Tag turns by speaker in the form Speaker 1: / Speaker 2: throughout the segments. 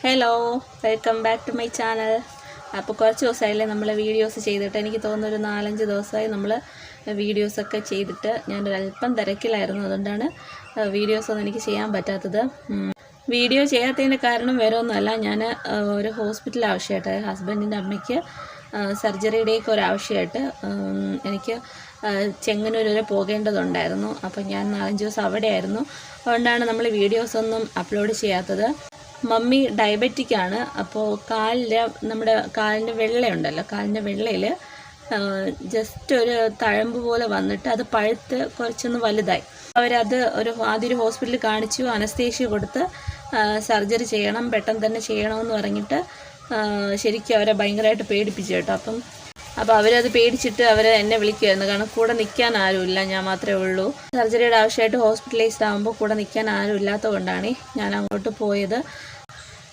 Speaker 1: Hello, welcome back to my channel. അപ്പോൾ കുറച്ച് ദിവസമായില്ലേ നമ്മൾ വീഡിയോസ് ചെയ്തിട്ട്. എനിക്ക് തോന്നുന്നു ഒരു 4-5 ദിവസമായി നമ്മൾ വീഡിയോസൊക്കെ ചെയ്തിട്ട്. ഞാനൊരു അല്പം തിരക്കിലായിരുന്നു, അതുകൊണ്ടാണ് വീഡിയോസൊന്നും എനിക്ക് ചെയ്യാൻ പറ്റാത്തത്. വീഡിയോ ചെയ്യാത്തതിൻ്റെ കാരണം വേറെ ഒന്നുമല്ല, ഞാൻ ഒരു ഹോസ്പിറ്റൽ ആവശ്യമായിട്ട്, ഹസ്ബൻഡിൻ്റെ അമ്മയ്ക്ക് സർജറിയുടെയൊക്കെ ഒരാവശ്യമായിട്ട് എനിക്ക് ചെങ്ങന്നൂർ വരെ പോകേണ്ടതുണ്ടായിരുന്നു. അപ്പോൾ ഞാൻ 4-5 ദിവസം അവിടെയായിരുന്നു. അതുകൊണ്ടാണ് നമ്മൾ വീഡിയോസൊന്നും അപ്ലോഡ് ചെയ്യാത്തത്. മമ്മി ഡയബറ്റിക്കാണ്. അപ്പോൾ നമ്മുടെ കാലിൻ്റെ വെള്ളയുണ്ടല്ലോ, കാലിൻ്റെ വെള്ളയിൽ ജസ്റ്റ് ഒരു തഴമ്പ് പോലെ വന്നിട്ട് അത് പഴുത്ത് കുറച്ചൊന്ന് വലുതായി. അവരത് ആദ്യം ഒരു ഹോസ്പിറ്റലിൽ കാണിച്ചു, അനസ്തേഷ്യ കൊടുത്ത് സർജറി ചെയ്യണം, പെട്ടെന്ന് തന്നെ ചെയ്യണമെന്ന് പറഞ്ഞിട്ട് ശരിക്കും അവരെ ഭയങ്കരമായിട്ട് പേടിപ്പിച്ചു കേട്ടോ. അപ്പോൾ അവരത് പേടിച്ചിട്ട് എന്നെ വിളിക്കുമായിരുന്നു, കാരണം കൂടെ നിൽക്കാൻ ആരുമില്ല, ഞാൻ മാത്രമേ ഉള്ളൂ. സർജറിയുടെ ആവശ്യമായിട്ട് ഹോസ്പിറ്റലൈസ്ഡ് ആകുമ്പോൾ കൂടെ നിൽക്കാൻ ആരും ഇല്ലാത്തത് കൊണ്ടാണ് ഞാൻ അങ്ങോട്ട് പോയത്.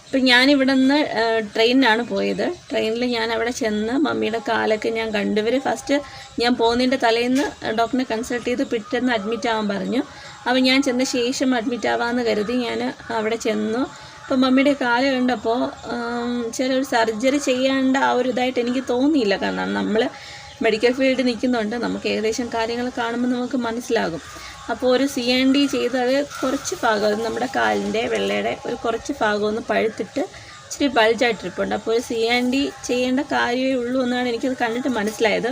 Speaker 1: അപ്പം ഞാനിവിടെ നിന്ന് ട്രെയിനിനാണ് പോയത്. ട്രെയിനിൽ ഞാൻ അവിടെ ചെന്ന് മമ്മിയുടെ കാലൊക്കെ ഞാൻ കണ്ടു. ഇവർ ഫസ്റ്റ് ഞാൻ പോകുന്നതിൻ്റെ തലേന്ന് ഡോക്ടറിനെ കൺസൾട്ട് ചെയ്ത് പിറ്റേന്ന് അഡ്മിറ്റ് ആവാൻ പറഞ്ഞു. അപ്പോൾ ഞാൻ ചെന്ന ശേഷം അഡ്മിറ്റ് ആവാമെന്ന് കരുതി ഞാൻ അവിടെ ചെന്നു. അപ്പോൾ മമ്മിയുടെ കാല് കണ്ടപ്പോൾ ഒരു സർജറി ചെയ്യേണ്ട ആ ഒരു ഇതായിട്ട് എനിക്ക് തോന്നിയില്ല. കാരണം നമ്മൾ മെഡിക്കൽ ഫീൽഡിൽ നിൽക്കുന്നുണ്ട്, നമുക്ക് ഏകദേശം കാര്യങ്ങൾ കാണുമ്പോൾ നമുക്ക് മനസ്സിലാകും. അപ്പോൾ ഒരു CND ചെയ്ത് അത് കുറച്ച് ഭാഗം, അത് നമ്മുടെ കാലിൻ്റെ വെള്ളയുടെ ഒരു കുറച്ച് ഭാഗം ഒന്ന് പഴുത്തിട്ട് ഇച്ചിരി ബൾജായിട്ടിരിപ്പുണ്ട്. അപ്പോൾ ഒരു CND ചെയ്യേണ്ട കാര്യമേ ഉള്ളൂ എന്നാണ് എനിക്കത് കണ്ടിട്ട് മനസ്സിലായത്.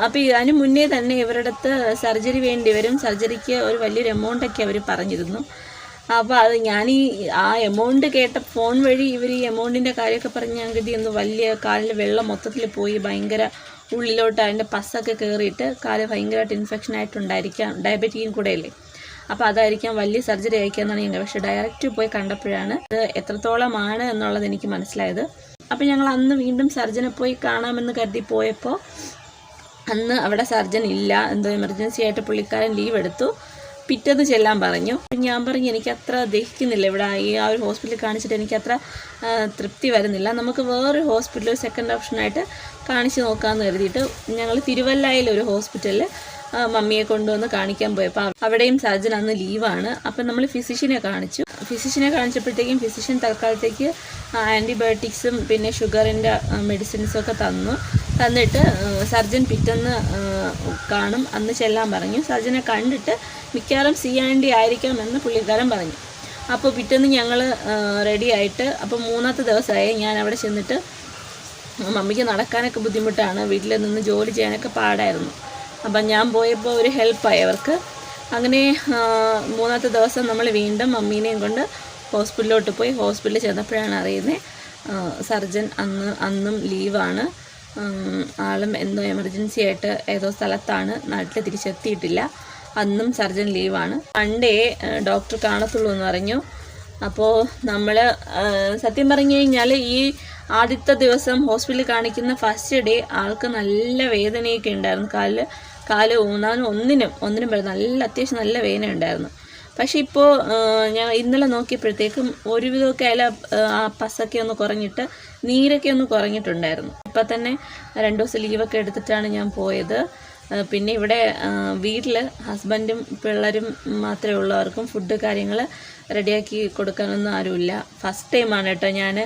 Speaker 1: അപ്പോൾ അതിന് മുന്നേ തന്നെ ഇവരുടെ അടുത്ത് സർജറി വേണ്ടി വരും, സർജറിക്ക് ഒരു വലിയൊരു എമൗണ്ടൊക്കെ അവർ പറഞ്ഞിരുന്നു. അപ്പോൾ അത് ആ എമൗണ്ട് കേട്ട ഫോൺ വഴി ഇവർ ഈ എമൗണ്ടിൻ്റെ കാര്യമൊക്കെ പറഞ്ഞ് ഞാൻ കിട്ടിയൊന്ന് വലിയ കാലിൽ വെള്ളം മൊത്തത്തിൽ പോയി ഭയങ്കര ഉള്ളിലോട്ട് അതിൻ്റെ പസ്സൊക്കെ കയറിയിട്ട് കാല് ഭയങ്കരമായിട്ട് ഇൻഫെക്ഷൻ ആയിട്ടുണ്ടായിരിക്കാം, ഡയബറ്റിക്കും കൂടെ അല്ലേ. അപ്പോൾ അതായിരിക്കാം വലിയ സർജറി അയക്കാമെന്നാണ് ഞാൻ. പക്ഷേ ഡയറക്റ്റ് പോയി കണ്ടപ്പോഴാണ് ഇത് എത്രത്തോളമാണ് എന്നുള്ളത് എനിക്ക് മനസ്സിലായത്. അപ്പോൾ ഞങ്ങൾ അന്ന് വീണ്ടും സർജനെ പോയി കാണാമെന്ന് കരുതി പോയപ്പോൾ അന്ന് അവിടെ സർജൻ ഇല്ല, എന്തോ എമർജൻസി ആയിട്ട് പുള്ളിക്കാരൻ ലീവ് എടുത്തു. പിറ്റേന്ന് ചെല്ലാൻ പറഞ്ഞു. ഞാൻ പറഞ്ഞു എനിക്കത്ര ദഹിക്കുന്നില്ല, ഇവിടെ ആ ഒരു ഹോസ്പിറ്റലിൽ കാണിച്ചിട്ട് എനിക്കത്ര തൃപ്തി വരുന്നില്ല, നമുക്ക് വേറൊരു ഹോസ്പിറ്റൽ സെക്കൻഡ് ഓപ്ഷനായിട്ട് കാണിച്ച് നോക്കാമെന്ന് കരുതിയിട്ട് ഞങ്ങൾ തിരുവല്ലയിലൊരു ഹോസ്പിറ്റലിൽ മമ്മിയെ കൊണ്ടുവന്ന് കാണിക്കാൻ പോയപ്പോൾ അവിടെയും സർജൻ അന്ന് ലീവാണ്. അപ്പം നമ്മൾ ഫിസിഷ്യനെ കാണിച്ചപ്പോഴത്തേക്കും ഫിസിഷ്യൻ തൽക്കാലത്തേക്ക് ആൻറ്റിബയോട്ടിക്സും പിന്നെ ഷുഗറിൻ്റെ മെഡിസിൻസും ഒക്കെ തന്നിട്ട് സർജൻ പിറ്റേന്ന് കാണും, അന്ന് ചെല്ലാൻ പറഞ്ഞു. സർജനെ കണ്ടിട്ട് മിക്കവാറും CND ആയിരിക്കാമെന്ന് പുള്ളിക്കാരൻ പറഞ്ഞു. അപ്പോൾ പിറ്റേന്ന് ഞങ്ങൾ റെഡി ആയിട്ട്, അപ്പോൾ 3ാമത്തെ ദിവസമായി ഞാൻ അവിടെ ചെന്നിട്ട്. മമ്മിക്ക് നടക്കാനൊക്കെ ബുദ്ധിമുട്ടാണ്, വീട്ടിൽ നിന്ന് ജോലി ചെയ്യാനൊക്കെ പാടായിരുന്നു. അപ്പം ഞാൻ പോയപ്പോൾ ഒരു ഹെൽപ്പായി അവർക്ക്. അങ്ങനെ 3ാമത്തെ ദിവസം നമ്മൾ വീണ്ടും മമ്മീനെയും കൊണ്ട് ഹോസ്പിറ്റലിലോട്ട് പോയി. ഹോസ്പിറ്റലിൽ ചെന്നപ്പോഴാണ് അറിയുന്നത് സർജൻ അന്നും ലീവാണ്. ആളും എന്തോ എമർജൻസി ആയിട്ട് ഏതോ സ്ഥലത്താണ്, നാട്ടിൽ തിരിച്ചെത്തിയിട്ടില്ല. അന്നും സർജൻ ലീവാണ്. മൺഡേ ഡോക്ടർ കാണത്തുള്ളൂ എന്ന് പറഞ്ഞു. അപ്പോൾ നമ്മൾ സത്യം പറഞ്ഞു കഴിഞ്ഞാൽ ഈ ആദ്യത്തെ ദിവസം ഹോസ്പിറ്റലിൽ കാണിക്കുന്ന ഫസ്റ്റ് ഡേ ആൾക്ക് നല്ല വേദനയൊക്കെ ഉണ്ടായിരുന്നു. കാല് ഊന്നാനും ഒന്നിനും നല്ല അത്യാവശ്യം നല്ല വേദന ഉണ്ടായിരുന്നു. പക്ഷേ ഇപ്പോൾ ഞാൻ ഇന്നലെ നോക്കിയപ്പോഴത്തേക്കും ഒരുവിധമൊക്കെ ആ പസ്സൊക്കെ ഒന്ന് കുറഞ്ഞിട്ട് നീരൊക്കെ ഒന്ന് കുറഞ്ഞിട്ടുണ്ടായിരുന്നു. ഇപ്പം തന്നെ 2 ദിവസം ലീവൊക്കെ എടുത്തിട്ടാണ് ഞാൻ പോയത്. പിന്നെ ഇവിടെ വീട്ടിൽ ഹസ്ബൻഡും പിള്ളേരും മാത്രമേ ഉള്ളവർക്കും ഫുഡ് കാര്യങ്ങൾ റെഡിയാക്കി കൊടുക്കാനൊന്നും ആരുമില്ല. ഫസ്റ്റ് ടൈമാണ് കേട്ടോ ഞാൻ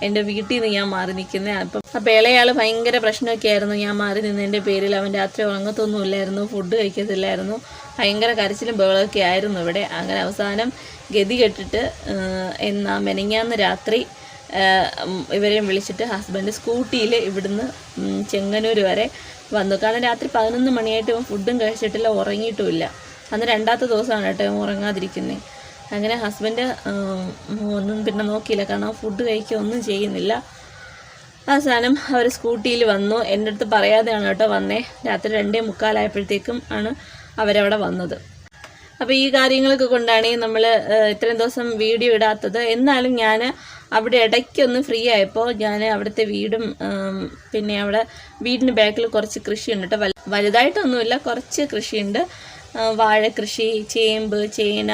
Speaker 1: എൻ്റെ വീട്ടിൽ നിന്ന് ഞാൻ മാറി നിൽക്കുന്നത്. അപ്പോൾ ഇളയാൾ ഭയങ്കര പ്രശ്നമൊക്കെ ആയിരുന്നു ഞാൻ മാറി നിന്നതിൻ്റെ പേരിൽ. അവൻ രാത്രി ഉറങ്ങത്തൊന്നുമില്ലായിരുന്നു, ഫുഡ് കഴിക്കത്തില്ലായിരുന്നു, ഭയങ്കര കരച്ചിലും ബഹളമൊക്കെ ആയിരുന്നു ഇവിടെ. അങ്ങനെ അവസാനം ഗതി കെട്ടിട്ട് മെനഞ്ഞാന്ന് രാത്രി ഇവരെയും വിളിച്ചിട്ട് ഹസ്ബൻഡ് സ്കൂട്ടിയിൽ ഇവിടുന്ന് ചെങ്ങന്നൂർ വരെ വന്നു. കാരണം രാത്രി 11 മണിയായിട്ട് ഇവൻ ഫുഡും കഴിച്ചിട്ടില്ല, ഉറങ്ങിയിട്ടുമില്ല. അന്ന് 2ാമത്തെ ദിവസമാണ് കേട്ടോ ഇവൻ ഉറങ്ങാതിരിക്കുന്നത്. അങ്ങനെ ഹസ്ബൻഡ് ഒന്നും പിന്നെ നോക്കിയില്ല, കാരണം ഫുഡ് കഴിക്കുക ഒന്നും ചെയ്യുന്നില്ല. അവസാനം അവർ സ്കൂട്ടിയിൽ വന്നു. എൻ്റെ അടുത്ത് പറയാതെയാണ് കേട്ടോ വന്നേ. രാത്രി 2:45 ആണ് അവരവിടെ വന്നത്. അപ്പോൾ ഈ കാര്യങ്ങളൊക്കെ കൊണ്ടാണ് നമ്മൾ ഇത്രയും ദിവസം വീഡിയോ ഇടാത്തത്. എന്നാലും ഞാൻ അവിടെ ഇടയ്ക്കൊന്ന് ഫ്രീ ആയപ്പോൾ ഞാൻ അവിടുത്തെ വീടും പിന്നെ അവിടെ വീടിന് ബാക്കിൽ കുറച്ച് കൃഷിയുണ്ട് കേട്ടോ. വലുതായിട്ടൊന്നുമില്ല, കുറച്ച് കൃഷിയുണ്ട്. വാഴ കൃഷി, ചേമ്പ്, ചേന,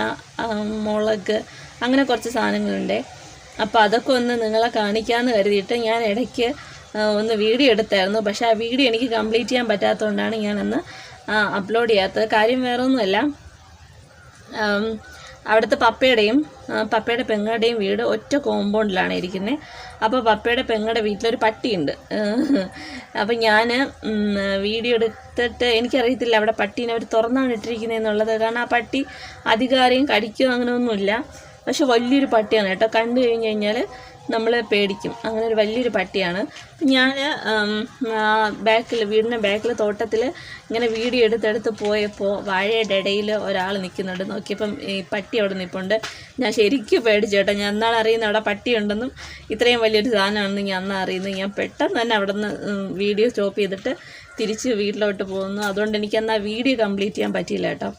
Speaker 1: മുളക്, അങ്ങനെ കുറച്ച് സാധനങ്ങളുണ്ട്. അപ്പോൾ അതൊക്കെ ഒന്ന് നിങ്ങളെ കാണിക്കാമെന്ന് കരുതിയിട്ട് ഞാൻ ഇടയ്ക്ക് ഒന്ന് വീഡിയോ എടുത്തായിരുന്നു. പക്ഷേ ആ വീഡിയോ എനിക്ക് കംപ്ലീറ്റ് ചെയ്യാൻ പറ്റാത്തതുകൊണ്ടാണ് ഞാനന്ന് അപ്ലോഡ് ചെയ്യാത്തത്. കാര്യം വേറെ ഒന്നുമല്ല, അവിടുത്തെ പപ്പയുടെ പെങ്ങളുടെയും വീട് ഒറ്റ കോമ്പൗണ്ടിലാണ് ഇരിക്കുന്നത്. അപ്പോൾ പപ്പയുടെ പെങ്ങളുടെ വീട്ടിലൊരു പട്ടിയുണ്ട്. അപ്പോൾ ഞാൻ വീഡിയോ എടുത്തിട്ട് എനിക്കറിയത്തില്ല അവിടെ പട്ടീനെ അവർ തുറന്നാണ് ഇട്ടിരിക്കുന്നതെന്നുള്ളത്. കാരണം ആ പട്ടി അധികാരം കടിക്കുകയോ അങ്ങനെയൊന്നുമില്ല. പക്ഷെ വലിയൊരു പട്ടിയാണ് കേട്ടോ. കണ്ടു കഴിഞ്ഞ് കഴിഞ്ഞാൽ നമ്മൾ പേടിക്കും. അങ്ങനെ ഒരു വലിയൊരു പട്ടിയാണ്. ഞാൻ വീടിൻ്റെ ബാക്കിൽ തോട്ടത്തിൽ ഇങ്ങനെ വീഡിയോ എടുത്തെടുത്ത് പോയപ്പോൾ വാഴയുടെ ഇടയിൽ ഒരാൾ നിൽക്കുന്നുണ്ട്. നോക്കിയപ്പം ഈ പട്ടി അവിടെ നിൽപ്പുണ്ട്. ഞാൻ ശരിക്കും പേടിച്ചു കേട്ടോ. ഞാൻ അന്നാൾ അറിയുന്നത് അവിടെ പട്ടിയുണ്ടെന്നും ഇത്രയും വലിയൊരു സാധനമാണെന്നും ഞാൻ അന്നാ അറിയുന്നത്. ഞാൻ പെട്ടെന്ന് തന്നെ അവിടെ നിന്ന് വീഡിയോ സ്റ്റോപ്പ് ചെയ്തിട്ട് തിരിച്ച് വീട്ടിലോട്ട് പോകുന്നു. അതുകൊണ്ട് എനിക്കന്ന് ആ വീഡിയോ കംപ്ലീറ്റ് ചെയ്യാൻ പറ്റിയില്ല കേട്ടോ.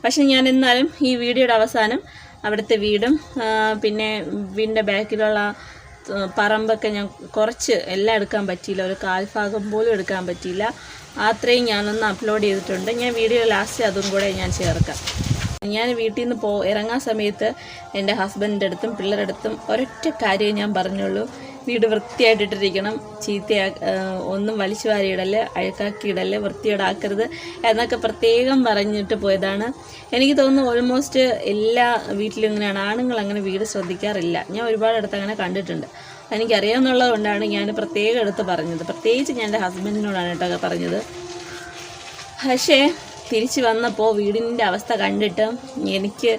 Speaker 1: പക്ഷേ ഞാൻ എന്നാലും ഈ വീഡിയോയുടെ അവസാനം അവിടുത്തെ വീടും പിന്നെ വീടിൻ്റെ ബാക്കിലുള്ള പറമ്പൊക്കെ ഞാൻ കുറച്ച് എല്ലാം എടുക്കാൻ പറ്റിയില്ല, ഒരു കാൽഭാഗം പോലും എടുക്കാൻ പറ്റിയില്ല. അത്രയും ഞാനൊന്ന് അപ്ലോഡ് ചെയ്തിട്ടുണ്ട്. ഞാൻ വീഡിയോ ലാസ്റ്റ് അതും കൂടെ ഞാൻ ചേർക്കാം. ഞാൻ വീട്ടിൽ നിന്ന് ഇറങ്ങാൻ സമയത്ത് എൻ്റെ ഹസ്ബൻഡിൻ്റെ അടുത്തും പിള്ളേരുടെ അടുത്തും ഒരൊറ്റ കാര്യം ഞാൻ പറഞ്ഞുള്ളൂ: വീട് വൃത്തിയായിട്ടിട്ടിരിക്കണം, ഒന്നും വലിച്ചു വാരിയിടല്, അഴുക്കാക്കിയിടല്, വൃത്തിയോടാക്കരുത് എന്നൊക്കെ പ്രത്യേകം പറഞ്ഞിട്ട് പോയതാണ്. എനിക്ക് തോന്നുന്നു ഓൾമോസ്റ്റ് എല്ലാ വീട്ടിലും ഇങ്ങനെയാണ്. ആണുങ്ങൾ അങ്ങനെ വീട് ശ്രദ്ധിക്കാറില്ല. ഞാൻ ഒരുപാടിടത്ത് അങ്ങനെ കണ്ടിട്ടുണ്ട്. എനിക്കറിയാമെന്നുള്ളത് കൊണ്ടാണ് ഞാൻ പ്രത്യേകം എടുത്ത് പറഞ്ഞത്. പ്രത്യേകിച്ച് ഞാൻ എൻ്റെ ഹസ്ബൻഡിനോടാണ് കേട്ടോ പറഞ്ഞത്. പക്ഷേ തിരിച്ച് വന്നപ്പോൾ വീടിൻ്റെ അവസ്ഥ കണ്ടിട്ട് എനിക്ക്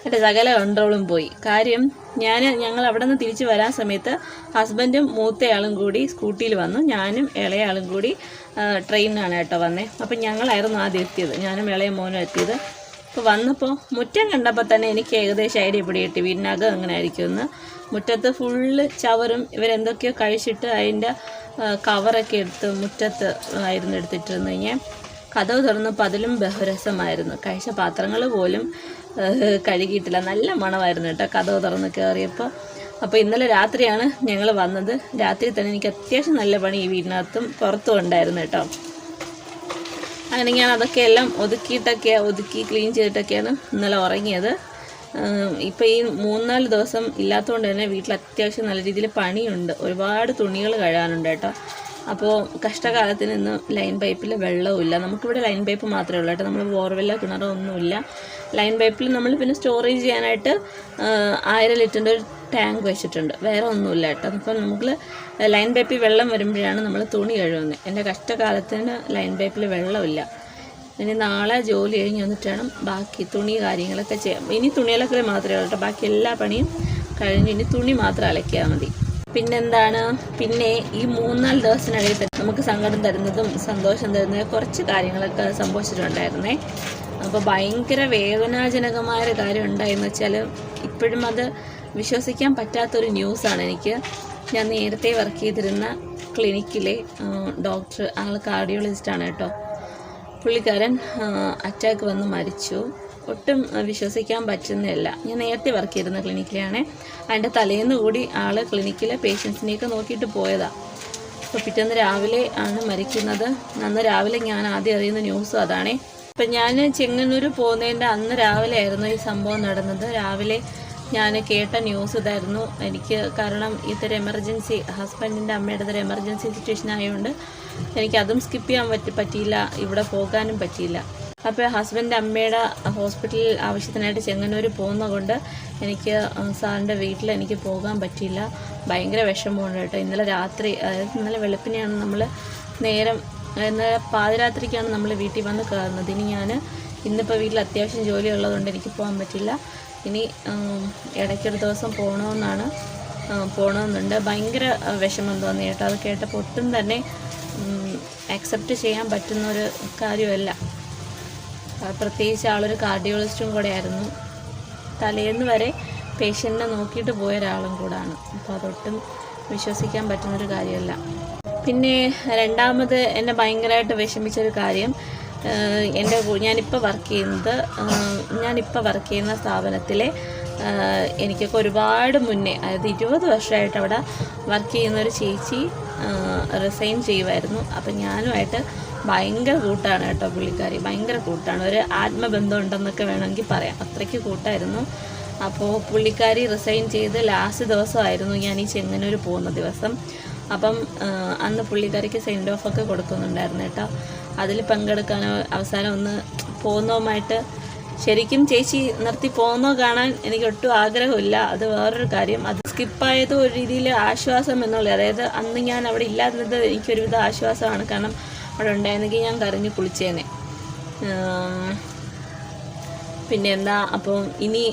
Speaker 1: എൻ്റെ സകല കൺട്രോളും പോയി. കാര്യം ഞങ്ങൾ അവിടെ നിന്ന് തിരിച്ച് വരാൻ സമയത്ത് ഹസ്ബൻഡും മൂത്തയാളും കൂടി സ്കൂട്ടിയിൽ വന്നു, ഞാനും ഇളയാളും കൂടി ട്രെയിനിനാണ് കേട്ടോ വന്നേ. അപ്പം ഞങ്ങളായിരുന്നു ആദ്യം എത്തിയത്, ഞാനും ഇളയ മോനും എത്തിയത്. അപ്പോൾ വന്നപ്പോൾ മുറ്റം കണ്ടപ്പോൾ തന്നെ എനിക്ക് ഏകദേശം ഐഡിയ പിടികിട്ടി വീടിനകം അങ്ങനെ ആയിരിക്കുമെന്ന്. മുറ്റത്ത് ഫുള്ള് ചവറും ഇവരെന്തൊക്കെയോ കഴിച്ചിട്ട് അതിൻ്റെ കവറൊക്കെ എടുത്ത് മുറ്റത്ത് ആയിരുന്നു എടുത്തിട്ടിരുന്നു. കഴിഞ്ഞാൽ കതവ് തുറന്നപ്പോൾ അതിലും ബഹുരസമായിരുന്നു. കഴിച്ച പാത്രങ്ങൾ പോലും കഴുകിയിട്ടില്ല. നല്ല മണമായിരുന്നു കേട്ടോ കതവ് തുറന്ന് കയറിയപ്പോൾ. അപ്പോൾ ഇന്നലെ രാത്രിയാണ് ഞങ്ങൾ വന്നത്. രാത്രി തന്നെ എനിക്ക് അത്യാവശ്യം നല്ല പണി ഈ വീടിനകത്തും പുറത്തും ഉണ്ടായിരുന്നു കേട്ടോ. അങ്ങനെ ഞാൻ അതൊക്കെ എല്ലാം ഒതുക്കി ക്ലീൻ ചെയ്തിട്ടൊക്കെയാണ് ഇന്നലെ ഉറങ്ങിയത്. ഇപ്പോൾ ഈ 3-4 ദിവസം ഇല്ലാത്തതുകൊണ്ട് തന്നെ വീട്ടിൽ അത്യാവശ്യം നല്ല രീതിയിൽ പണിയുണ്ട്. ഒരുപാട് തുണികൾ കഴുകാനുണ്ട് കേട്ടോ. അപ്പോൾ കഷ്ടകാലത്തിന് ഇന്ന് ലൈൻ പൈപ്പിൽ വെള്ളവുമില്ല. നമുക്കിവിടെ ലൈൻ പൈപ്പ് മാത്രമേ ഉള്ളൂ കേട്ടോ. നമ്മൾ ബോർവെല്ലോ കിണറോ ഒന്നുമില്ല. ലൈൻ പൈപ്പിൽ നമ്മൾ പിന്നെ സ്റ്റോറേജ് ചെയ്യാനായിട്ട് 1000 ലിറ്ററിൻ്റെ ഒരു ടാങ്ക് വെച്ചിട്ടുണ്ട്. വേറെ ഒന്നുമില്ല കേട്ടോ. അപ്പം നമുക്ക് ലൈൻ പൈപ്പിൽ വെള്ളം വരുമ്പോഴാണ് നമ്മൾ തുണി കഴുകുന്നത്. എൻ്റെ കഷ്ടകാലത്തിന് ലൈൻ പൈപ്പിൽ വെള്ളമില്ല. ഇനി നാളെ ജോലി കഴിഞ്ഞ് വന്നിട്ട് വേണം ബാക്കി തുണി കാര്യങ്ങളൊക്കെ ചെയ്യാം. ഇനി തുണി അലക്കൽ മാത്രമേ ഉള്ളൂ കേട്ടോ. ബാക്കി എല്ലാ പണിയും കഴിഞ്ഞ് ഇനി തുണി മാത്രം അലക്കിയാൽ മതി. പിന്നെ ഈ 3-4 ദിവസത്തിനിടയിൽ നമുക്ക് സങ്കടം തരുന്നതും സന്തോഷം തരുന്നതും കുറച്ച് കാര്യങ്ങളൊക്കെ സംഭവിച്ചിട്ടുണ്ടായിരുന്നേ. അപ്പോൾ ഭയങ്കര വേദനാജനകമായൊരു കാര്യം ഉണ്ടായെന്ന് വെച്ചാൽ ഇപ്പോഴും അത് വിശ്വസിക്കാൻ പറ്റാത്തൊരു ന്യൂസാണ് എനിക്ക്. ഞാൻ നേരത്തെ വർക്ക് ചെയ്തിരുന്ന ക്ലിനിക്കിലെ ഡോക്ടർ, ആൾ കാർഡിയോളജിസ്റ്റാണ് കേട്ടോ. പുള്ളിക്കാരൻ അറ്റാക്ക് വന്ന് മരിച്ചു. ഒട്ടും വിശ്വസിക്കാൻ പറ്റുന്നില്ല. ഞാൻ നേരത്തെ വർക്ക് ചെയ്തിരുന്ന ക്ലിനിക്കിലാണ്. അതിൻ്റെ തലേന്ന് കൂടി ആൾ ക്ലിനിക്കിലെ പേഷ്യൻസിനെയൊക്കെ നോക്കിയിട്ട് പോയതാണ്. അപ്പോൾ പിറ്റേന്ന് രാവിലെ ആണ് മരിക്കുന്നത്. അന്ന് രാവിലെ ഞാൻ ആദ്യം അറിയുന്ന ന്യൂസും അതാണേ. അപ്പം ഞാൻ ചെങ്ങന്നൂർ പോകുന്നതിൻ്റെ അന്ന് രാവിലെ ആയിരുന്നു ഈ സംഭവം നടന്നത്. രാവിലെ ഞാൻ കേട്ട ന്യൂസ് ഇതായിരുന്നു എനിക്ക്. കാരണം ഇതൊരു എമർജൻസി, ഹസ്ബൻഡിൻ്റെ അമ്മയുടെ ഒരു എമർജൻസി സിറ്റുവേഷൻ ആയതുകൊണ്ട് എനിക്കതും സ്കിപ്പ് ചെയ്യാൻ പറ്റിയില്ല, ഇവിടെ പോകാനും പറ്റിയില്ല. അപ്പോൾ ഹസ്ബൻഡ് അമ്മയുടെ ഹോസ്പിറ്റലിൽ ആവശ്യത്തിനായിട്ട് ചെങ്ങന്നൂർ പോകുന്നത് കൊണ്ട് എനിക്ക് സാറിൻ്റെ വീട്ടിൽ എനിക്ക് പോകാൻ പറ്റിയില്ല. ഭയങ്കര വിഷമമുണ്ട് കേട്ടോ. ഇന്നലെ രാത്രി, അതായത് ഇന്നലെ വെളുപ്പിനെയാണ് നമ്മൾ ഇന്നലെ പാതിരാത്രിക്കാണ് നമ്മൾ വീട്ടിൽ വന്ന് കയറുന്നത്. ഇനി ഇന്നിപ്പോൾ വീട്ടിൽ അത്യാവശ്യം ജോലി ഉള്ളതുകൊണ്ട് എനിക്ക് പോകാൻ പറ്റില്ല. ഇനി ഇടയ്ക്കൊരു ദിവസം പോകണമെന്നുണ്ട്. ഭയങ്കര വിഷമം തോന്നി കേട്ടോ. അത് കേട്ടപ്പോൾ ഒട്ടും തന്നെ അക്സെപ്റ്റ് ചെയ്യാൻ പറ്റുന്നൊരു കാര്യമല്ല. പ്രത്യേകിച്ച് ആളൊരു കാർഡിയോളജിസ്റ്റും കൂടെ ആയിരുന്നു. തലേന്ന് വരെ പേഷ്യൻറ്റിനെ നോക്കിയിട്ട് പോയ ഒരാളും കൂടാണ്. അപ്പോൾ അതൊട്ടും വിശ്വസിക്കാൻ പറ്റുന്നൊരു കാര്യമല്ല. പിന്നെ രണ്ടാമത് എന്നെ ഭയങ്കരമായിട്ട് വിഷമിച്ചൊരു കാര്യം, ഞാനിപ്പോൾ വർക്ക് ചെയ്യുന്ന സ്ഥാപനത്തിലെ എനിക്കൊക്കെ ഒരുപാട് മുന്നേ, അതായത് 20 വർഷമായിട്ട് അവിടെ വർക്ക് ചെയ്യുന്നൊരു ചേച്ചി റിസൈൻ ചെയ്യുമായിരുന്നു. അപ്പം ഞാനുമായിട്ട് ഭയങ്കര കൂട്ടാണ് കേട്ടോ. പുള്ളിക്കാരി ഭയങ്കര കൂട്ടാണ്. ഒരു ആത്മബന്ധം ഉണ്ടെന്നൊക്കെ വേണമെങ്കിൽ പറയാം. അത്രയ്ക്ക് കൂട്ടായിരുന്നു. അപ്പോൾ പുള്ളിക്കാരി റിസൈൻ ചെയ്ത് ലാസ്റ്റ് ദിവസമായിരുന്നു ഞാൻ ഈ ചെങ്ങന്നൂർ പോകുന്ന ദിവസം. അപ്പം അന്ന് പുള്ളിക്കാരിക്ക് സെൻഡ് ഓഫ് ഒക്കെ കൊടുക്കുന്നുണ്ടായിരുന്നു കേട്ടോ. അതിൽ പങ്കെടുക്കാനോ അവസാനം ഒന്ന് പോകുന്നതുമായിട്ട് ശരിക്കും ചേച്ചി നിർത്തി പോകുന്നോ കാണാൻ എനിക്ക് ഒട്ടും ആഗ്രഹമില്ല. അത് വേറൊരു കാര്യം. അത് സ്കിപ്പായത് ഒരു രീതിയിൽ ആശ്വാസം എന്നുള്ളത്. അതായത് അന്ന് ഞാൻ അവിടെ ഇല്ലാതിരുന്നത് എനിക്കൊരുവിധ ആശ്വാസമാണ്. കാരണം അവിടെ ഉണ്ടായിരുന്നെങ്കിൽ ഞാൻ കരഞ്ഞ് കുളിച്ചേനെ. പിന്നെ എന്താ, അപ്പം ഇനി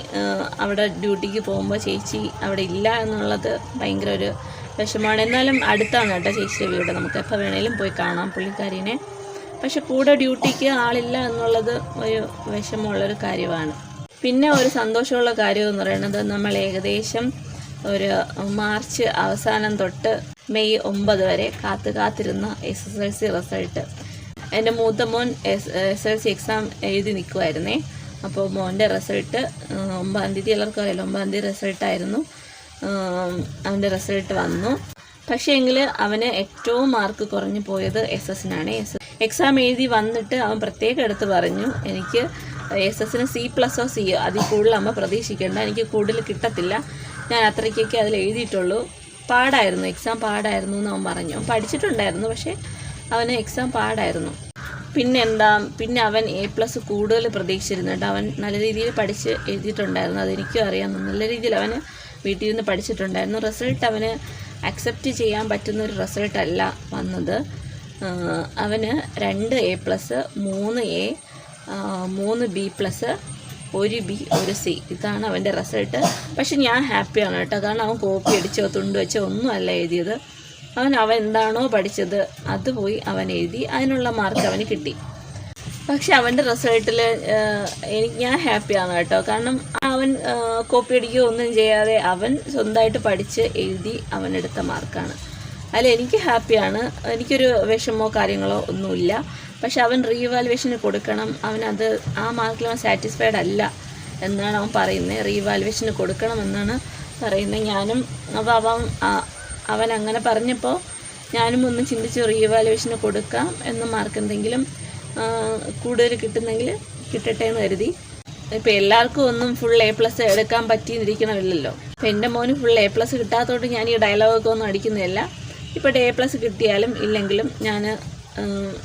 Speaker 1: അവിടെ ഡ്യൂട്ടിക്ക് പോകുമ്പോൾ ചേച്ചി അവിടെ ഇല്ല എന്നുള്ളത് ഭയങ്കര ഒരു വിഷമമാണ്. എന്നാലും അടുത്താണ് കേട്ടോ ചേച്ചിയുടെ വീട്, നമുക്ക് എപ്പോൾ വേണേലും പോയി കാണാം പുള്ളിക്കാരിനെ. പക്ഷെ കൂടെ ഡ്യൂട്ടിക്ക് ആളില്ല എന്നുള്ളത് ഒരു വിഷമമുള്ളൊരു കാര്യമാണ്. പിന്നെ ഒരു സന്തോഷമുള്ള കാര്യം എന്ന് പറയുന്നത്, നമ്മൾ ഏകദേശം ഒരു മാർച്ച് അവസാനം തൊട്ട് മെയ് 9 വരെ കാത്തിരുന്ന SSLC റിസൾട്ട്. എൻ്റെ മൂത്ത മോൻ SSLC എക്സാം എഴുതി നിൽക്കുമായിരുന്നേ. അപ്പോൾ മോൻ്റെ റിസൾട്ട് 9-ാം തീയതി, എല്ലാവർക്കും അറിയാലോ 9-ാം തീയതി റിസൾട്ടായിരുന്നു. അവൻ്റെ റിസൾട്ട് വന്നു. പക്ഷേ എങ്കിൽ അവന് ഏറ്റവും മാർക്ക് കുറഞ്ഞു പോയത് SS-നാണ്. എക്സാം എഴുതി വന്നിട്ട് അവൻ പ്രത്യേകം എടുത്ത് പറഞ്ഞു, എനിക്ക് SS-ന് C+ഓ C അതിൽ കൂടുതൽ അമ്മ പ്രതീക്ഷിക്കേണ്ട, എനിക്ക് കൂടുതൽ കിട്ടത്തില്ല, ഞാൻ അത്രയ്ക്കൊക്കെ അതിൽ എഴുതിയിട്ടുള്ളൂ, പാടായിരുന്നു, എക്സാം പാടായിരുന്നു എന്ന് അവൻ പറഞ്ഞു. അവൻ പഠിച്ചിട്ടുണ്ടായിരുന്നു, പക്ഷേ അവന് എക്സാം പാടായിരുന്നു. പിന്നെ അവൻ A+ കൂടുതൽ പ്രതീക്ഷിച്ചിരുന്നുണ്ട്. അവൻ നല്ല രീതിയിൽ പഠിച്ച് എഴുതിയിട്ടുണ്ടായിരുന്നു, അതെനിക്കും അറിയാം. നല്ല രീതിയിൽ അവന് വീട്ടിൽ നിന്ന് പഠിച്ചിട്ടുണ്ടായിരുന്നു. റിസൾട്ട് അവന് അക്സെപ്റ്റ് ചെയ്യാൻ പറ്റുന്നൊരു റിസൾട്ടല്ല വന്നത്. അവന് 2 A+, 3 A, 3 B+, 1 B, 1 C, ഇതാണ് അവൻ്റെ റിസൾട്ട്. പക്ഷെ ഞാൻ ഹാപ്പിയാണ് കേട്ടോ. കാരണം അവൻ കോപ്പി അടിച്ചോ തുണ്ട് വെച്ചോ ഒന്നുമല്ല എഴുതിയത്. അവൻ എന്താണോ പഠിച്ചത് അത് പോയി അവൻ എഴുതി, അതിനുള്ള മാർക്ക് അവന് കിട്ടി. പക്ഷെ അവൻ്റെ റിസൾട്ടിൽ ഞാൻ ഹാപ്പിയാണ് കേട്ടോ. കാരണം അവൻ കോപ്പി അടിക്കുകയോ ഒന്നും ചെയ്യാതെ അവൻ സ്വന്തമായിട്ട് പഠിച്ച് എഴുതി അവനെടുത്ത മാർക്കാണ്. അതിൽ എനിക്ക് ഹാപ്പിയാണ്, എനിക്കൊരു വിഷമോ കാര്യങ്ങളോ ഒന്നുമില്ല. പക്ഷെ അവൻ റീവാലുവേഷന് കൊടുക്കണം, അവനത് ആ മാർക്കിൽ അവൻ സാറ്റിസ്ഫൈഡ് അല്ല എന്നാണ് അവൻ പറയുന്നത്. റീവാലുവേഷന് കൊടുക്കണമെന്നാണ് പറയുന്നത്. ഞാനും അവൻ അങ്ങനെ പറഞ്ഞപ്പോൾ ഞാനും ഒന്ന് ചിന്തിച്ചു, റീവാലുവേഷന് കൊടുക്കാം എന്ന്, മാർക്ക് എന്തെങ്കിലും കൂടുതൽ കിട്ടുന്നെങ്കിൽ കിട്ടട്ടെ എന്ന് കരുതി. ഇപ്പം എല്ലാവർക്കും ഒന്നും ഫുൾ A+ എടുക്കാൻ പറ്റിയിരിക്കണമില്ലല്ലോ. അപ്പം എൻ്റെ മോന് ഫുൾ A+ കിട്ടാത്തതുകൊണ്ട് ഞാൻ ഈ ഡയലോഗൊക്കെ ഒന്നും അടിക്കുന്നില്ല. ഇപ്പോൾ A+ കിട്ടിയാലും ഇല്ലെങ്കിലും ഞാൻ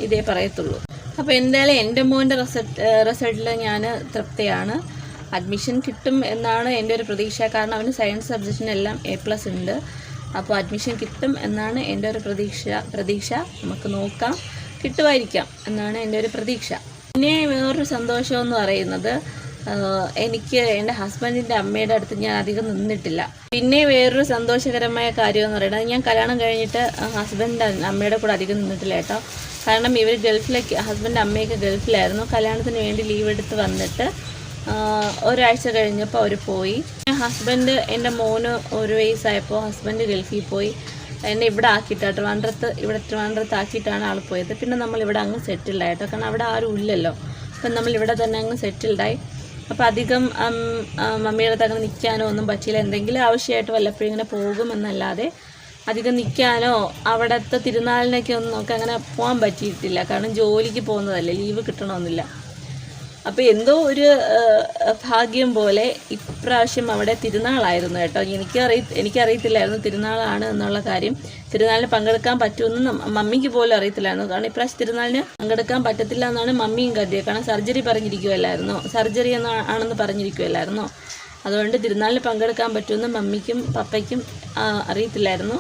Speaker 1: ഇതേ പറയത്തുള്ളൂ. അപ്പോൾ എന്തായാലും എൻ്റെ മോൻ്റെ റിസൾട്ടിൽ ഞാൻ തൃപ്തിയാണ്. അഡ്മിഷൻ കിട്ടും എന്നാണ് എൻ്റെ ഒരു പ്രതീക്ഷ. കാരണം അവന് സയൻസ് സബ്ജക്റ്റിനെല്ലാം A+ ഉണ്ട്. അപ്പോൾ അഡ്മിഷൻ കിട്ടും എന്നാണ് എൻ്റെ ഒരു പ്രതീക്ഷ. നമുക്ക് നോക്കാം, കിട്ടുമായിരിക്കാം എന്നാണ് എൻ്റെ ഒരു പ്രതീക്ഷ. പിന്നെ വേറൊരു സന്തോഷം എന്ന് പറയുന്നത്, എനിക്ക് എൻ്റെ ഹസ്ബൻഡിൻ്റെ അമ്മയുടെ അടുത്ത് ഞാൻ അധികം നിന്നിട്ടില്ല. പിന്നെ വേറൊരു സന്തോഷകരമായ കാര്യം എന്ന് പറയുന്നത്, ഞാൻ കല്യാണം കഴിഞ്ഞിട്ട് ഹസ്ബൻഡിൻ്റെ അമ്മയുടെ കൂടെ അധികം നിന്നിട്ടില്ല കേട്ടോ. കാരണം ഇവർ ഗൾഫിലേക്ക്, ഹസ്ബൻഡ് അമ്മയൊക്കെ ഗൾഫിലായിരുന്നു. കല്യാണത്തിന് വേണ്ടി ലീവ് എടുത്ത് വന്നിട്ട് ഒരാഴ്ച കഴിഞ്ഞപ്പോൾ അവർ പോയി. ഹസ്ബൻഡ്, എൻ്റെ മോന് 1 വയസ്സായപ്പോൾ ഹസ്ബൻഡ് ഗൾഫിൽ പോയി. എന്നെ ഇവിടെ ആക്കിയിട്ടാണ് ട്രിവാൻഡ്രത്ത് ആക്കിയിട്ടാണ് ആൾ പോയത്. പിന്നെ നമ്മളിവിടെ അങ്ങ് സെറ്റിൽഡായിട്ടോ. കാരണം അവിടെ ആരും ഇല്ലല്ലോ. അപ്പം നമ്മളിവിടെ തന്നെ അങ്ങ് സെറ്റിൽഡായി. അപ്പോൾ അധികം മമ്മിയുടെ അടുത്ത് അങ്ങനെ നിൽക്കാനോ ഒന്നും പറ്റിയില്ല. എന്തെങ്കിലും ആവശ്യമായിട്ട് വല്ലപ്പോഴും ഇങ്ങനെ പോകുമെന്നല്ലാതെ അധികം നിൽക്കാനോ അവിടുത്തെ തിരുനാളിനൊക്കെ ഒന്നും അങ്ങനെ പോകാൻ പറ്റിയിട്ടില്ല. കാരണം ജോലിക്ക് പോകുന്നതല്ലേ, ലീവ് കിട്ടണമെന്നില്ല. അപ്പോൾ എന്തോ ഒരു ഭാഗ്യം പോലെ ഇപ്രാവശ്യം അവിടെ തിരുനാളായിരുന്നു കേട്ടോ. എനിക്കറിയത്തില്ലായിരുന്നു തിരുനാളാണ് എന്നുള്ള കാര്യം. തിരുനാളിന് പങ്കെടുക്കാൻ പറ്റുമെന്ന് മമ്മിക്ക് പോലും അറിയത്തില്ലായിരുന്നു. കാരണം ഇപ്രാവശ്യം തിരുനാളിന് പങ്കെടുക്കാൻ പറ്റത്തില്ല എന്നാണ് മമ്മിയും കരുതിയത്. കാരണം സർജറി ആണെന്ന് പറഞ്ഞിരിക്കുമല്ലായിരുന്നോ. അതുകൊണ്ട് തിരുനാളിന് പങ്കെടുക്കാൻ പറ്റുമെന്ന് മമ്മിക്കും പപ്പയ്ക്കും അറിയത്തില്ലായിരുന്നു.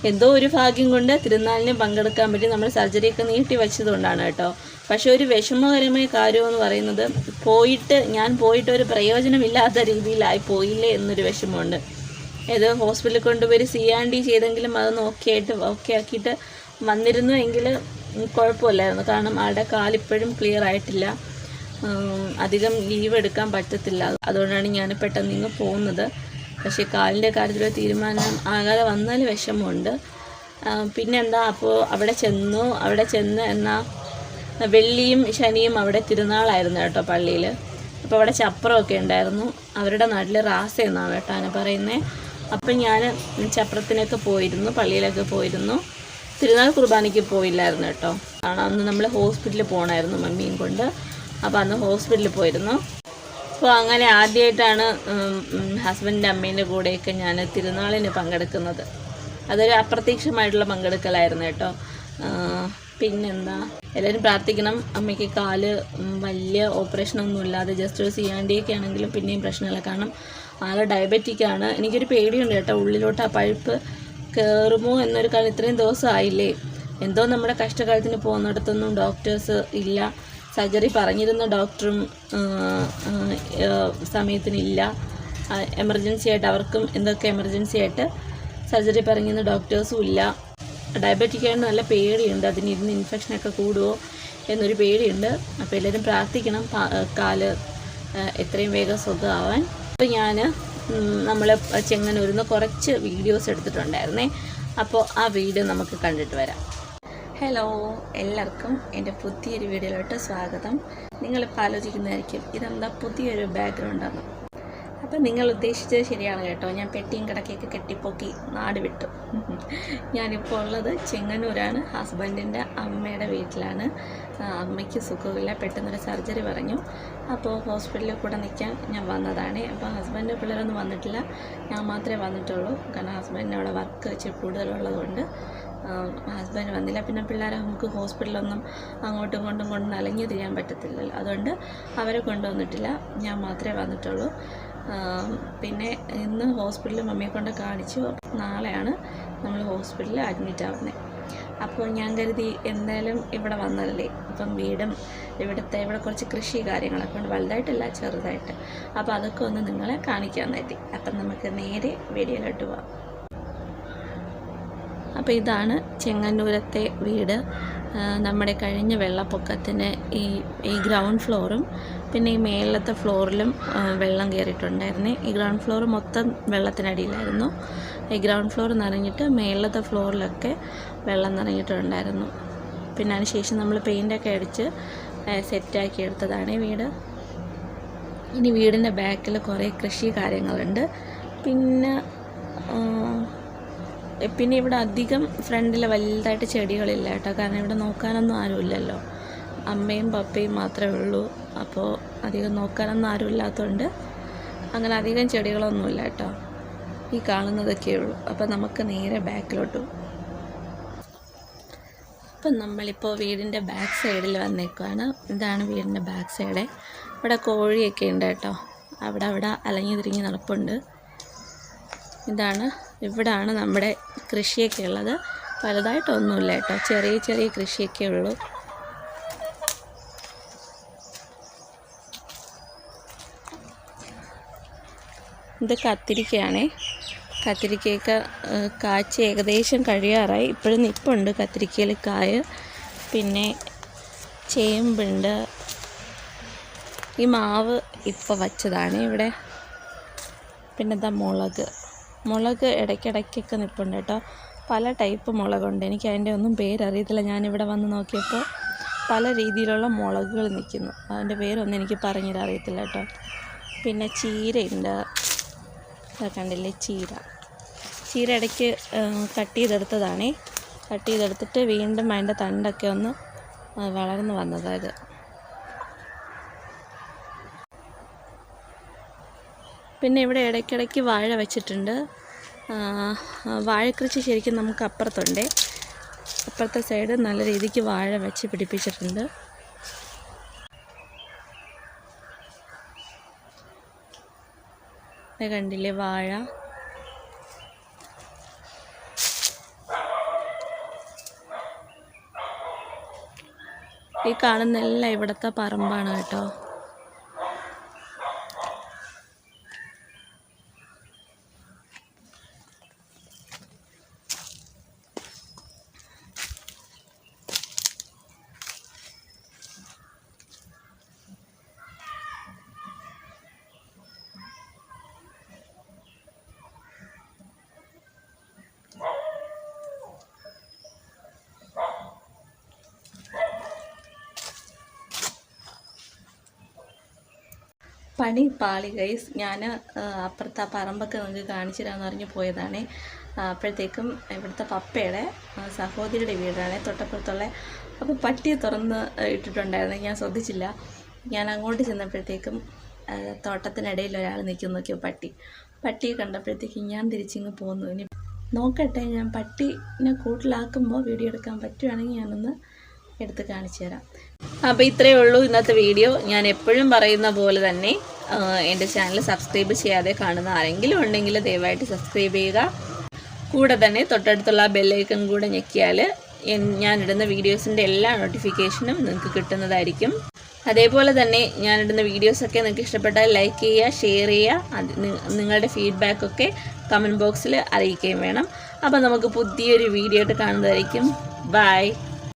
Speaker 1: എന്തോ ഒരു ഭാഗ്യം കൊണ്ട് തിരുനാളിന് പങ്കെടുക്കാൻ പറ്റി. നമ്മൾ സർജറിയൊക്കെ നീട്ടി വെച്ചതുകൊണ്ടാണ് കേട്ടോ. പക്ഷെ ഒരു വിഷമകരമായ കാര്യമെന്ന് പറയുന്നത്, ഞാൻ പോയിട്ട് ഒരു പ്രയോജനമില്ലാത്ത രീതിയിലായി പോയില്ലേ എന്നൊരു വിഷമമുണ്ട്. ഏതോ ഹോസ്പിറ്റലിൽ കൊണ്ടുപോയി C&D ചെയ്തെങ്കിലും അതൊന്ന് ഓക്കെ ആക്കിയിട്ട് വന്നിരുന്നു എങ്കിൽ കുഴപ്പമില്ലായിരുന്നു. കാരണം ആളുടെ കാലിപ്പോഴും ക്ലിയർ ആയിട്ടില്ല, അധികം ലീവ് എടുക്കാൻ പറ്റത്തില്ല. അതുകൊണ്ടാണ് ഞാൻ പെട്ടെന്ന് ഇങ്ങ് പോകുന്നത്. പക്ഷേ കാലിൻ്റെ കാര്യത്തിൽ തീരുമാനം ആകാതെ വന്നാൽ വിഷമമുണ്ട്. പിന്നെന്താ, അപ്പോൾ അവിടെ ചെന്ന് എന്നാൽ വെള്ളിയും ശനിയും അവിടെ തിരുനാളായിരുന്നു കേട്ടോ പള്ളിയിൽ. അപ്പോൾ അവിടെ ചപ്രമൊക്കെ ഉണ്ടായിരുന്നു. അവരുടെ നാട്ടിൽ റാസ എന്നാണ് കേട്ടോ അതിനെ പറയുന്നത്. അപ്പം ഞാൻ ചപ്രത്തിനൊക്കെ പോയിരുന്നു, പള്ളിയിലൊക്കെ പോയിരുന്നു. തിരുനാൾ കുർബാനയ്ക്ക് പോയില്ലായിരുന്നു കേട്ടോ. കാരണം അന്ന് നമ്മൾ ഹോസ്പിറ്റലിൽ പോകണമായിരുന്നു മമ്മിയും കൊണ്ട്. അപ്പോൾ അന്ന് ഹോസ്പിറ്റലിൽ പോയിരുന്നു. അപ്പോൾ അങ്ങനെ ആദ്യമായിട്ടാണ് ഹസ്ബൻഡിൻ്റെ അമ്മേൻ്റെ കൂടെയൊക്കെ ഞാൻ തിരുനാളിന് പങ്കെടുക്കുന്നത്. അതൊരു അപ്രത്യക്ഷമായിട്ടുള്ള പങ്കെടുക്കലായിരുന്നു കേട്ടോ. പിന്നെന്താ, എല്ലാവരും പ്രാർത്ഥിക്കണം അമ്മയ്ക്ക് കാല് വലിയ ഓപ്പറേഷനൊന്നും ഇല്ലാതെ ജസ്റ്റ് ഒരു സിയാൻഡിയൊക്കെ ആണെങ്കിലും പിന്നെയും പ്രശ്നമില്ല. കാരണം ആളെ ഡയബറ്റിക്കാണ്. എനിക്കൊരു പേടിയുണ്ട് കേട്ടോ, ഉള്ളിലോട്ട് ആ പഴുപ്പ് കയറുമോ എന്നൊരു കാര്യം. ഇത്രയും ദിവസമായില്ലേ, എന്തോ നമ്മുടെ കഷ്ടകാലത്തിന് പോകുന്നിടത്തൊന്നും ഡോക്ടേഴ്സ് ഇല്ല. സർജറി പറഞ്ഞിരുന്ന ഡോക്ടറും സമയത്തിനില്ല. എമർജൻസി ആയിട്ട് അവർക്കും എന്തൊക്കെ എമർജൻസി ആയിട്ട് സർജറി പറഞ്ഞിരുന്ന ഡോക്ടേഴ്സും ഇല്ല. ഡയബറ്റിക്കായിട്ട് നല്ല പേടിയുണ്ട്, അതിനിരുന്ന് ഇൻഫെക്ഷനൊക്കെ കൂടുമോ എന്നൊരു പേടിയുണ്ട്. അപ്പോൾ എല്ലാവരും പ്രാർത്ഥിക്കണം കാല് എത്രയും വേഗം സുഖമാവാൻ. അപ്പോൾ നമ്മൾ ചെങ്ങന്നൂരിൽ നിന്ന് കുറച്ച് വീഡിയോസ് എടുത്തിട്ടുണ്ടായിരുന്നേ. അപ്പോൾ ആ വീഡിയോ നമുക്ക് കണ്ടിട്ട് വരാം. ഹലോ, എല്ലാവർക്കും എൻ്റെ പുതിയൊരു വീഡിയോയിലോട്ട് സ്വാഗതം. നിങ്ങളിപ്പോൾ ആലോചിക്കുന്നതായിരിക്കും ഇതെന്താ പുതിയൊരു ബാക്ക്ഗ്രൗണ്ടാണ്. അപ്പം നിങ്ങൾ ഉദ്ദേശിച്ചത് ശരിയാണ് കേട്ടോ. ഞാൻ പെട്ടിയും കിടക്കയൊക്കെ കെട്ടിപ്പൊക്കി നാട് വിട്ടു. ഞാനിപ്പോൾ ഉള്ളത് ചെങ്ങന്നൂരാണ്, ഹസ്ബൻഡിൻ്റെ അമ്മയുടെ വീട്ടിലാണ്. അമ്മയ്ക്ക് സുഖമില്ല, പെട്ടെന്നൊരു സർജറി പറഞ്ഞു. അപ്പോൾ ഹോസ്പിറ്റലിൽ കൂടെ നിൽക്കാൻ ഞാൻ വന്നതാണ്. അപ്പോൾ ഹസ്ബൻഡിൻ്റെ പിള്ളേരൊന്നും വന്നിട്ടില്ല, ഞാൻ മാത്രമേ വന്നിട്ടുള്ളൂ. കാരണം ഹസ്ബൻഡിന് അവിടെ വർക്ക് വെച്ച് കൂടുതലുള്ളതുകൊണ്ട് ഹസ്ബൻഡ് വന്നില്ല. പിന്നെ പിള്ളേരെ നമുക്ക് ഹോസ്പിറ്റലൊന്നും അങ്ങോട്ടും ഇങ്ങോട്ടും കൊണ്ട് അലഞ്ഞു തിരിയാൻ പറ്റത്തില്ലല്ലോ, അതുകൊണ്ട് അവരെ കൊണ്ടുവന്നിട്ടില്ല, ഞാൻ മാത്രമേ വന്നിട്ടുള്ളൂ. പിന്നെ ഇന്ന് ഹോസ്പിറ്റലിൽ മമ്മിയെ കൊണ്ട് കാണിച്ചു. നാളെയാണ് നമ്മൾ ഹോസ്പിറ്റലിൽ അഡ്മിറ്റ് ആവുന്നത്. അപ്പോൾ ഞാൻ കരുതി എന്തായാലും ഇവിടെ വന്നതല്ലേ, അപ്പം വീടും ഇവിടെ കുറച്ച് കൃഷി കാര്യങ്ങളൊക്കെ ഉണ്ട്, വലുതായിട്ടില്ല ചെറുതായിട്ട്. അപ്പോൾ അതൊക്കെ ഒന്ന് നിങ്ങളെ കാണിക്കാമെന്ന് കരുതി. അപ്പം നമുക്ക് നേരെ വീഡിയോയിലോട്ട് പോകാം. അപ്പോൾ ഇതാണ് ചെങ്ങന്നൂരത്തെ വീട്. നമ്മുടെ കഴിഞ്ഞ വെള്ളപ്പൊക്കത്തിന് ഈ ഗ്രൗണ്ട് ഫ്ലോറും പിന്നെ ഈ മേളത്തെ ഫ്ലോറിലും വെള്ളം കയറിയിട്ടുണ്ടായിരുന്നേ. ഈ ഗ്രൗണ്ട് ഫ്ലോർ മൊത്തം വെള്ളത്തിനടിയിലായിരുന്നു. ഈ ഗ്രൗണ്ട് ഫ്ലോർ നിറഞ്ഞിട്ട് മേളത്തെ ഫ്ലോറിലൊക്കെ വെള്ളം നിറഞ്ഞിട്ടുണ്ടായിരുന്നു. പിന്നെ അതിനുശേഷം നമ്മൾ പെയിൻ്റൊക്കെ അടിച്ച് സെറ്റാക്കി എടുത്തതാണ് ഈ വീട്. ഇനി വീടിൻ്റെ ബാക്കിൽ കുറേ കൃഷി കാര്യങ്ങളുണ്ട്. പിന്നെ ഇവിടെ അധികം ഫ്രണ്ടിൽ വലുതായിട്ട് ചെടികളില്ല കേട്ടോ, കാരണം ഇവിടെ നോക്കാനൊന്നും ആരുമില്ലല്ലോ, അമ്മയും പപ്പയും മാത്രമേ ഉള്ളൂ. അപ്പോൾ അധികം നോക്കാനൊന്നും ആരും ഇല്ലാത്തതുകൊണ്ട് അങ്ങനെ അധികം ചെടികളൊന്നുമില്ല കേട്ടോ, ഈ കാണുന്നതൊക്കെ ഉള്ളൂ. അപ്പോൾ നമുക്ക് നേരെ ബാക്കിലോട്ട് പോകും. അപ്പം നമ്മളിപ്പോൾ വീടിൻ്റെ ബാക്ക് സൈഡിൽ വന്നേക്കുവാണ്. ഇതാണ് വീടിൻ്റെ ബാക്ക് സൈഡ്. ഇവിടെ കോഴിയൊക്കെ ഉണ്ട് കേട്ടോ, അവിടെ അലഞ്ഞു തിരിഞ്ഞ് നടപ്പുണ്ട്. ഇവിടാണ് നമ്മുടെ കൃഷിയൊക്കെ ഉള്ളത്. വലുതായിട്ടൊന്നുമില്ല കേട്ടോ, ചെറിയ കൃഷിയൊക്കെ ഉള്ളൂ. ഇത് കത്തിരിക്കയാണേ. കത്തിരിക്കയൊക്കെ കാച്ച് ഏകദേശം കഴിയാറായി. ഇപ്പോഴും നിൽപ്പുണ്ട് കത്തിരിക്കയിൽ കായ. പിന്നെ ചേമ്പുണ്ട്. ഈ മാവ് ഇപ്പോൾ വച്ചതാണ് ഇവിടെ. പിന്നെ എന്താ മുളക് ഇടയ്ക്കിടയ്ക്കൊക്കെ നിൽപ്പുണ്ട് കേട്ടോ. പല ടൈപ്പ് മുളകുണ്ട്, എനിക്ക് അതിൻ്റെ ഒന്നും പേരറിയത്തില്ല. ഞാനിവിടെ വന്ന് നോക്കിയപ്പോൾ പല രീതിയിലുള്ള മുളകുകൾ നിൽക്കുന്നു, അതിൻ്റെ പേരൊന്നും എനിക്ക് പറഞ്ഞിട്ട് അറിയത്തില്ല കേട്ടോ. പിന്നെ ചീരയുണ്ട്, കണ്ടില്ലേ ചീര ഇടയ്ക്ക് കട്ട് ചെയ്തെടുത്തതാണേ. കട്ട് ചെയ്തെടുത്തിട്ട് വീണ്ടും അതിൻ്റെ തണ്ടൊക്കെ ഒന്ന് വളർന്നു വന്നതായത്. പിന്നെ ഇവിടെ ഇടയ്ക്കിടയ്ക്ക് വാഴ വെച്ചിട്ടുണ്ട്. വാഴക്കൃഷി ശരിക്കും നമുക്ക് അപ്പുറത്തുണ്ട്, അപ്പുറത്തെ സൈഡ് നല്ല രീതിക്ക് വാഴ വെച്ച് പിടിപ്പിച്ചിട്ടുണ്ട്. കണ്ടില്ലേ വാഴ. ഈ കാണുന്നെല്ലാം ഇവിടുത്തെ പറമ്പാണ് കേട്ടോ. പണി പാളി ഗൈസ്. ഞാൻ അപ്പുറത്തെ ആ പറമ്പൊക്കെ നിങ്ങൾക്ക് കാണിച്ചു തരാമെന്ന് പറഞ്ഞ് പോയതാണ്. അപ്പോഴത്തേക്കും ഇവിടുത്തെ പപ്പയുടെ സഹോദരിയുടെ വീടാണ് തൊട്ടപ്പുറത്തുള്ള. അപ്പോൾ പട്ടിയെ തുറന്ന് ഇട്ടിട്ടുണ്ടായിരുന്നു, ഞാൻ ശ്രദ്ധിച്ചില്ല. ഞാൻ അങ്ങോട്ട് ചെന്നപ്പോഴത്തേക്കും തോട്ടത്തിനിടയിൽ ഒരാൾ നിൽക്കുന്നു. നോക്കിയോ പട്ടിയെ കണ്ടപ്പോഴത്തേക്കും ഞാൻ തിരിച്ചിങ്ങ് പോന്നു. ഇനി നോക്കട്ടെ, ഞാൻ പട്ടീനെ കൂട്ടിലാക്കുമ്പോൾ വീഡിയോ എടുക്കാൻ പറ്റുവാണെങ്കിൽ ഞാനൊന്ന് എടുത്ത് കാണിച്ചു തരാം. അപ്പോൾ ഇത്രയേ ഉള്ളൂ ഇന്നത്തെ വീഡിയോ. ഞാൻ എപ്പോഴും പറയുന്ന പോലെ തന്നെ എൻ്റെ ചാനൽ സബ്സ്ക്രൈബ് ചെയ്യാതെ കാണുന്ന ആരെങ്കിലും ഉണ്ടെങ്കിൽ ദയവായിട്ട് സബ്സ്ക്രൈബ് ചെയ്യുക. കൂടെ തന്നെ തൊട്ടടുത്തുള്ള ബെല്ലൈക്കൺ കൂടെ ഞെക്കിയാൽ ഞാനിടുന്ന വീഡിയോസിൻ്റെ എല്ലാ നോട്ടിഫിക്കേഷനും നിങ്ങൾക്ക് കിട്ടുന്നതായിരിക്കും. അതേപോലെ തന്നെ ഞാനിടുന്ന വീഡിയോസൊക്കെ നിങ്ങൾക്ക് ഇഷ്ടപ്പെട്ടാൽ ലൈക്ക് ചെയ്യുക, ഷെയർ ചെയ്യുക. നിങ്ങളുടെ ഫീഡ്ബാക്കൊക്കെ കമൻറ്റ് ബോക്സിൽ അറിയിക്കുകയും വേണം. അപ്പോൾ നമുക്ക് പുതിയൊരു വീഡിയോ ആയിട്ട് കാണുന്നതായിരിക്കും. ബൈ.